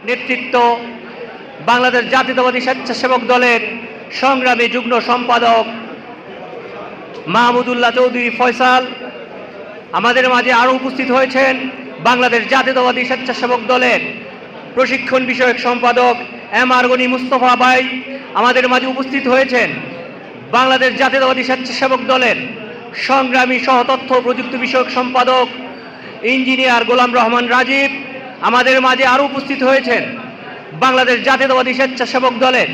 নেতৃত্ব, বাংলাদেশ জাতীয়তাবাদী স্বেচ্ছাসেবক দলের সংগ্রামী যুগ্ম সম্পাদক মাহমুদুল্লাহ চৌধুরী ফয়সাল, আমাদের মাঝে আরও উপস্থিত হয়েছেন বাংলাদেশ জাতীয়তাবাদী স্বেচ্ছাসেবক দলের প্রশিক্ষণ বিষয়ক সম্পাদক এম.আর. গনি মুস্তফা ভাই, আমাদের মাঝে উপস্থিত হয়েছেন বাংলাদেশ জাতীয়তাবাদী স্বেচ্ছাসেবক দলের সংগ্রামী সহতথ্য প্রযুক্তি বিষয়ক সম্পাদক ইঞ্জিনিয়ার গোলাম রহমান রাজীব, আমাদের মাঝে আরও উপস্থিত হয়েছেন বাংলাদেশ জাতীয়তাবাদী স্বেচ্ছাসেবক দলের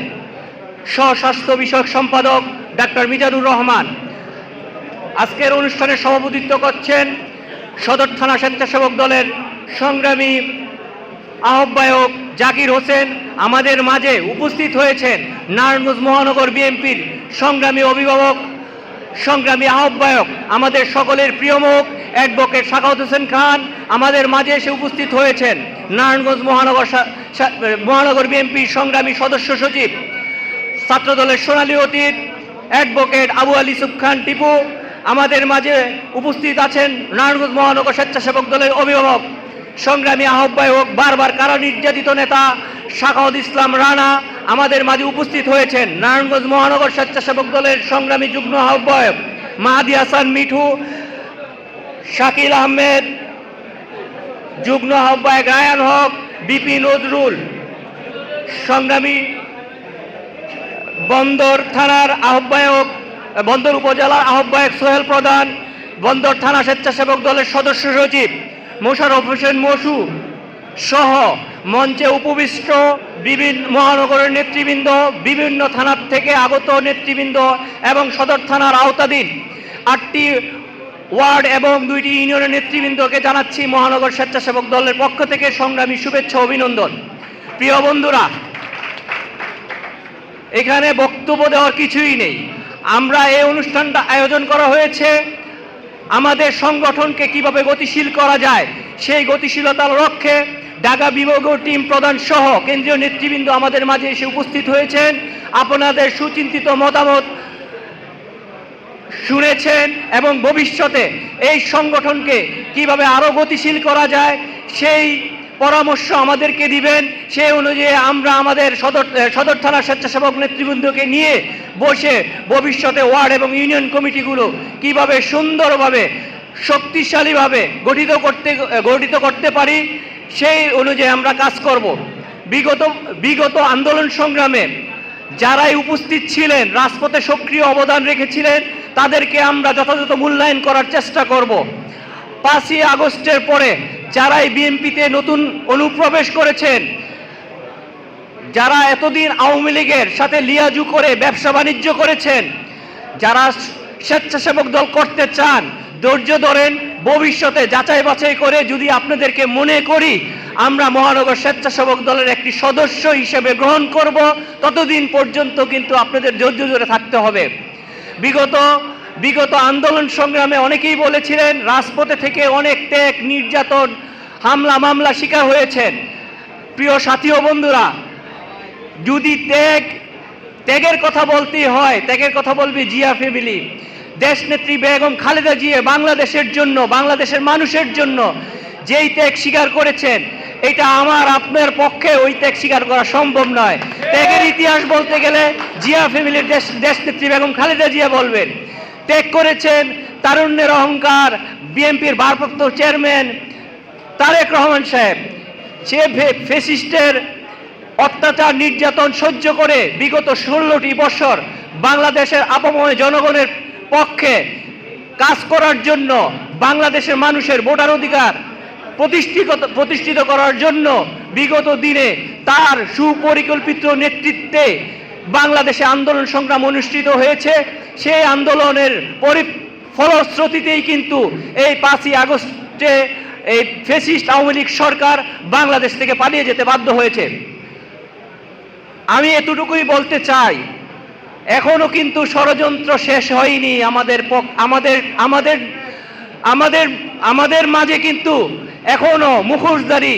স্বাস্থ্য বিষয়ক সম্পাদক ডাক্তার মিজানুর রহমান। আজকের অনুষ্ঠানে সভাপতিত্ব করছেন সদর থানা স্বেচ্ছাসেবক দলের সংগ্রামী আহ্বায়ক জাকির হোসেন। আমাদের মাঝে উপস্থিত হয়েছেন নারায়ণগঞ্জ মহানগর বিএনপির সংগ্রামী অভিভাবক, সংগ্রামী আহ্বায়ক, আমাদের সকলের প্রিয় মুখ অ্যাডভোকেট সাখাওয়াত হোসেন খান। আমাদের মাঝে এসে উপস্থিত হয়েছেন নারায়ণগঞ্জ মহানগর বিএনপির সংগ্রামী সদস্য সচিব, ছাত্রদলের সোনালী অতীত অ্যাডভোকেট আবু আলী ইউসুফ খান টিপু। আমাদের মাঝে উপস্থিত আছেন নারায়ণগঞ্জ মহানগর স্বেচ্ছাসেবক দলের অভিভাবক, সংগ্রামী আহ্বায়ক, বারবার কারা নির্যাতিত নেতা সাখাওয়াত ইসলাম রানা। আমাদের মাঝে উপস্থিত হয়েছেন নারায়ণগঞ্জ মহানগর স্বেচ্ছাসেবক দলের সংগ্রামী যুগ্ম আহ্বায়ক মাহাদি হাসান মিঠু, শাকিল আহমেদ, যুগ্ম আহ্বায়ক রায়ান হক, বিপি নজরুল, সংগ্রামী বন্দর থানার আহ্বায়ক, বন্দর উপজেলার আহ্বায়ক সোহেল প্রধান, বন্দর থানা স্বেচ্ছাসেবক দলের সদস্য সচিব মোশাররফ হোসেন মশু সহ মঞ্চে উপবিষ্ট বিভিন্ন মহানগরের নেতৃবৃন্দ, বিভিন্ন থানার থেকে আগত নেতৃবৃন্দ এবং সদর থানার আওতাধীন 8টি ওয়ার্ড এবং 2টি ইউনিয়নের নেতৃবৃন্দকে জানাচ্ছি মহানগর স্বেচ্ছাসেবক দলের পক্ষ থেকে সংগ্রামী শুভেচ্ছা অভিনন্দন। প্রিয় বন্ধুরা, এখানে বক্তব্য দেওয়ার কিছুই নেই। আমরা এই অনুষ্ঠানটা আয়োজন করা হয়েছে আমাদের সংগঠনকে কিভাবে গতিশীল করা যায় সেই গতিশীলতার লক্ষ্যে ঢাকা বিভাগীয় টিম প্রধান সহ কেন্দ্রীয় নেতৃবৃন্দ আমাদের মাঝে এসে উপস্থিত হয়েছেন। আপনাদের সুচিন্তিত মতামত শুনেছেন এবং ভবিষ্যতে এই সংগঠনকে কিভাবে আরও গতিশীল করা যায় সেই পরামর্শ আমাদেরকে দিবেন। সেই অনুযায়ী আমরা আমাদের সদর থানা স্বেচ্ছাসেবক নেতৃবৃন্দকে নিয়ে বসে ভবিষ্যতে ওয়ার্ড এবং ইউনিয়ন কমিটিগুলো কিভাবে সুন্দরভাবে শক্তিশালীভাবে গঠিত করতে পারি সেই অনুযায়ী আমরা কাজ করব। বিগত আন্দোলন সংগ্রামে যারাই উপস্থিত ছিলেন, রাজপথে সক্রিয় অবদান রেখেছিলেন, তাদেরকে আমরা যথাযথ মূল্যায়ন করার চেষ্টা করব। 5ই আগস্টের পরে যারাই বিএনপিতে নতুন অনুপ্রবেশ করেছেন, যারা এতদিন আওয়ামী লীগের সাথে লিয়াজু করে ব্যবসা বাণিজ্য করেছেন, যারা স্বেচ্ছাসেবক দল করতে চান, ধৈর্য ধরেন। ভবিষ্যতে যাচাই বাছাই করে যদি আপনাদেরকে মনে করি আমরা মহানগর স্বেচ্ছাসেবক দলের একটি সদস্য হিসেবে গ্রহণ করব, ততদিন পর্যন্ত কিন্তু আপনাদের ধৈর্য ধরে থাকতে হবে। বিগত আন্দোলন সংগ্রামে অনেকেই বলেছিলেন রাজপথে থেকে অনেক ত্যাগ, নির্যাতন, হামলা মামলা শিকার হয়েছেন। প্রিয় সাথী ও বন্ধুরা, যদি ত্যাগের কথা বলতেই হয়, ত্যাগের কথা বলবে জিয়া ফ্যামিলি। দেশনেত্রী বেগম খালেদা জিয়া বাংলাদেশের জন্য, বাংলাদেশের মানুষের জন্য যেই ত্যাগ স্বীকার করেছেন, এটা আমার আপনার পক্ষে ওই ত্যাগ স্বীকার করা সম্ভব নয়। ত্যাগের ইতিহাস বলতে গেলে জিয়া ফ্যামিলির দেশনেত্রী বেগম খালেদা জিয়া বলবেন। ত্যাগ করেছেন তারুণ্যের অহংকার বিএনপির ভারপ্রাপ্ত চেয়ারম্যান তারেক রহমান সাহেব। সে ফ্যাসিস্টের অত্যাচার নির্যাতন সহ্য করে বিগত 16টি বছর বাংলাদেশের আপাময় জনগণের পক্ষে কাজ করার জন্য, বাংলাদেশের মানুষের ভোটার অধিকার প্রতিষ্ঠিত করার জন্য বিগত দিনে তার সুপরিকল্পিত নেতৃত্বে বাংলাদেশে আন্দোলন সংগ্রাম অনুষ্ঠিত হয়েছে। সেই আন্দোলনের ফলশ্রুতিতেই কিন্তু এই 5ই আগস্টে এই ফ্যাসিস্ট আওয়ামী লীগ সরকার বাংলাদেশ থেকে পালিয়ে যেতে বাধ্য হয়েছে। আমি এতটুকুই বলতে চাই, এখনো কিন্তু ষড়যন্ত্র শেষ হয়নি। আমাদের মাঝে কিন্তু এখনো মুখোশধারী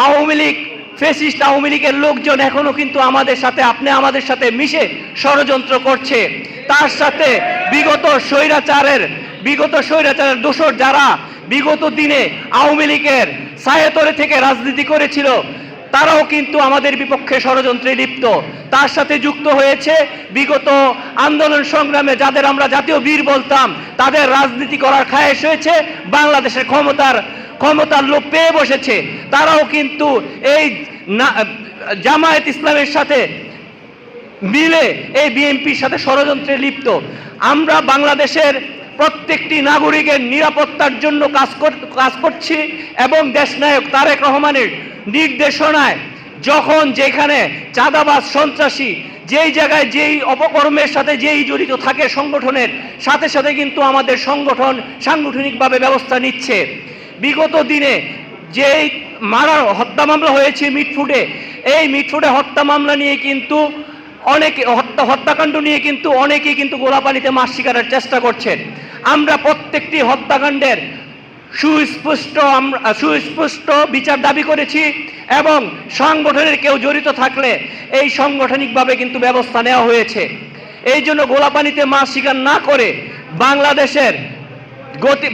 আওয়ামী লীগ, ফ্যাসিস্ট আওয়ামী লীগের লোকজন এখনো কিন্তু আমাদের সাথে মিশে ষড়যন্ত্র করছে। তার সাথে বিগত স্বৈরাচারের দোসর যারা বিগত দিনে আওয়ামী লীগের ছায়াতলে থেকে রাজনীতি করেছিল, তারাও কিন্তু আমাদের বিপক্ষে ষড়যন্ত্রে লিপ্ত। তার সাথে যুক্ত হয়েছে বিগত আন্দোলন সংগ্রামে যাদের আমরা জাতীয় বীর বলতাম, তাদের রাজনীতি করার খায়েশ হয়েছে, বাংলাদেশের ক্ষমতার লোভ পেয়ে বসেছে। তারাও কিন্তু এই জামায়াত ইসলামের সাথে মিলে এই বিএনপির সাথে ষড়যন্ত্রে লিপ্ত। আমরা বাংলাদেশের প্রত্যেকটি নাগরিকের নিরাপত্তার জন্য কাজ করছি এবং দেশনায়ক তারেক রহমানের নির্দেশনায় যখন যেখানে চাঁদাবাজ সন্ত্রাসী যেই জায়গায় যেই অপকর্মের সাথে যেই জড়িত থাকে সংগঠনের সাথে সাথে কিন্তু আমাদের সংগঠন সাংগঠনিকভাবে ব্যবস্থা নিচ্ছে। বিগত দিনে যেই হত্যা মামলা হয়েছে মিটফুটে, এই মিটফুটে হত্যা মামলা নিয়ে কিন্তু হত্যাকাণ্ড নিয়ে কিন্তু অনেকেই কিন্তু গোলাপানিতে মাছ শিকারের চেষ্টা করছেন। আমরা প্রত্যেকটি হত্যাকাণ্ডের সুস্পষ্ট বিচার দাবি করেছি এবং সংগঠনের কেউ জড়িত থাকলে এই সাংগঠনিকভাবে কিন্তু ব্যবস্থা নেওয়া হয়েছে। এই জন্য গোলাপানিতে মাছ শিকার না করে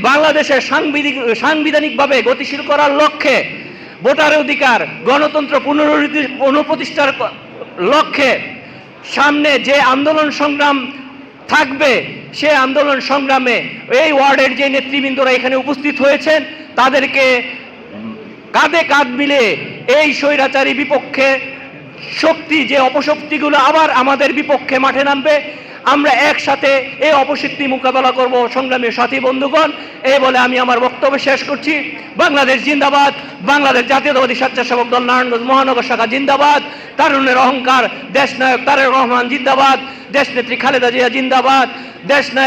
বাংলাদেশের সাংবিধানিকভাবে গতিশীল করার লক্ষ্যে, ভোটার অধিকার গণতন্ত্র পুনঃপ্রতিষ্ঠার লক্ষ্যে সামনে যে আন্দোলন সংগ্রাম থাকবে, সে আন্দোলন সংগ্রামে এই ওয়ার্ডের যে নেতৃবৃন্দরা এখানে উপস্থিত হয়েছেন তাদেরকে কাঁধে কাঁধ মিলে এই স্বৈরাচারী বিপক্ষে শক্তি যে অপশক্তিগুলো আবার আমাদের বিপক্ষে মাঠে নামবে, আমরা একসাথে এই অপশক্তি মোকাবেলা করব সংগ্রামী সাথী বন্ধুগণ। এই বলে আমি আমার বক্তব্য শেষ করছি। বাংলাদেশ জিন্দাবাদ, বাংলাদেশ জাতীয়তাবাদী স্বেচ্ছাসেবক দল নারায়ণগঞ্জ মহানগর শাখা জিন্দাবাদ, তারুণ্যের অহংকার দেশনায়ক তারেক রহমান জিন্দাবাদ, দেশনেত্রী খালেদা জিয়া জিন্দাবাদ, দেশনায়ক